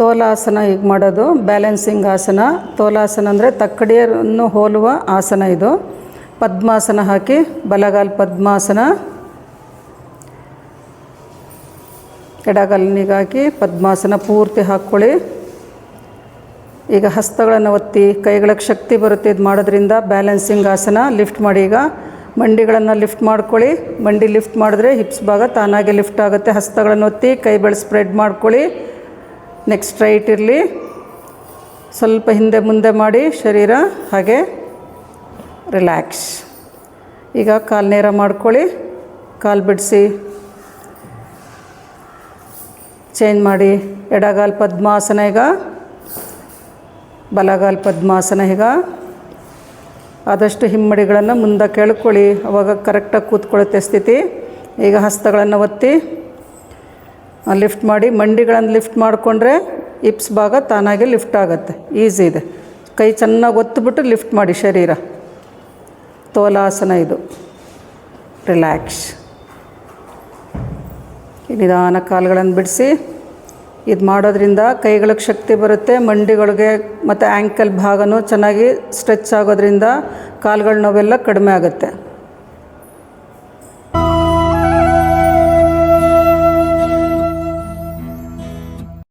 ತೋಲಾಸನ ಈಗ ಮಾಡೋದು ಬ್ಯಾಲೆನ್ಸಿಂಗ್ ಆಸನ. ತೋಲಾಸನ ಅಂದರೆ ತಕ್ಕಡಿಯನ್ನು ಹೋಲುವ ಆಸನ ಇದು. ಪದ್ಮಾಸನ ಹಾಕಿ ಬಲಗಾಲು ಪದ್ಮಾಸನ, ಎಡಗಾಲಿನಿಗೆ ಹಾಕಿ ಪದ್ಮಾಸನ ಪೂರ್ತಿ ಹಾಕ್ಕೊಳ್ಳಿ. ಈಗ ಹಸ್ತಗಳನ್ನು ಒತ್ತಿ ಕೈಗಳಿಗೆ ಶಕ್ತಿ ಬರುತ್ತೆ. ಇದು ಮಾಡೋದ್ರಿಂದ ಬ್ಯಾಲೆನ್ಸಿಂಗ್ ಆಸನ. ಲಿಫ್ಟ್ ಮಾಡಿ. ಈಗ ಮಂಡಿಗಳನ್ನು ಲಿಫ್ಟ್ ಮಾಡ್ಕೊಳ್ಳಿ. ಮಂಡಿ ಲಿಫ್ಟ್ ಮಾಡಿದ್ರೆ ಹಿಪ್ಸ್ ಭಾಗ ತಾನಾಗೆ ಲಿಫ್ಟ್ ಆಗುತ್ತೆ. ಹಸ್ತಗಳನ್ನು ಒತ್ತಿ ಕೈ ಬೆಳೆ ಸ್ಪ್ರೆಡ್ ಮಾಡ್ಕೊಳ್ಳಿ. ನೆಕ್ಸ್ಟ್ ಸ್ಟ್ರೈಟ್ ಇರಲಿ. ಸ್ವಲ್ಪ ಹಿಂದೆ ಮುಂದೆ ಮಾಡಿ ಶರೀರ, ಹಾಗೆ ರಿಲ್ಯಾಕ್ಸ್. ಈಗ ಕಾಲು ನೇರ ಮಾಡ್ಕೊಳ್ಳಿ. ಕಾಲು ಬಿಡಿಸಿ ಚೇಂಜ್ ಮಾಡಿ. ಎಡಗಾಲು ಪದ್ಮಾಸನ, ಈಗ ಬಲಗಾಲು ಪದ್ಮಾಸನ. ಈಗ ಆದಷ್ಟು ಹಿಮ್ಮಡಿಗಳನ್ನು ಮುಂದೆ ಕೆಳ್ಕೊಳ್ಳಿ, ಅವಾಗ ಕರೆಕ್ಟಾಗಿ ಕೂತ್ಕೊಳ್ಳುತ್ತೆ ಸ್ಥಿತಿ. ಈಗ ಹಸ್ತಗಳನ್ನು ಒತ್ತಿ ಲಿಫ್ಟ್ ಮಾಡಿ. ಮಂಡಿಗಳನ್ನು ಲಿಫ್ಟ್ ಮಾಡಿಕೊಂಡ್ರೆ ಹಿಪ್ಸ್ ಭಾಗ ತಾನಾಗೆ ಲಿಫ್ಟ್ ಆಗುತ್ತೆ. ಈಸಿ ಇದೆ. ಕೈ ಚೆನ್ನಾಗಿ ಒತ್ತಿಬಿಟ್ಟು ಲಿಫ್ಟ್ ಮಾಡಿ ಶರೀರ. ತೋಲಾಸನ ಇದು. ರಿಲ್ಯಾಕ್ಸ್. ನಿಧಾನ ಕಾಲುಗಳನ್ನು ಬಿಡಿಸಿ. ಇದು ಮಾಡೋದ್ರಿಂದ ಕೈಗಳಿಗೆ ಶಕ್ತಿ ಬರುತ್ತೆ. ಮಂಡಿಗಳಿಗೆ ಮತ್ತು ಆ್ಯಂಕಲ್ ಭಾಗನೂ ಚೆನ್ನಾಗಿ ಸ್ಟ್ರೆಚ್ ಆಗೋದ್ರಿಂದ ಕಾಲುಗಳ ನೋವೆಲ್ಲ ಕಡಿಮೆ ಆಗುತ್ತೆ.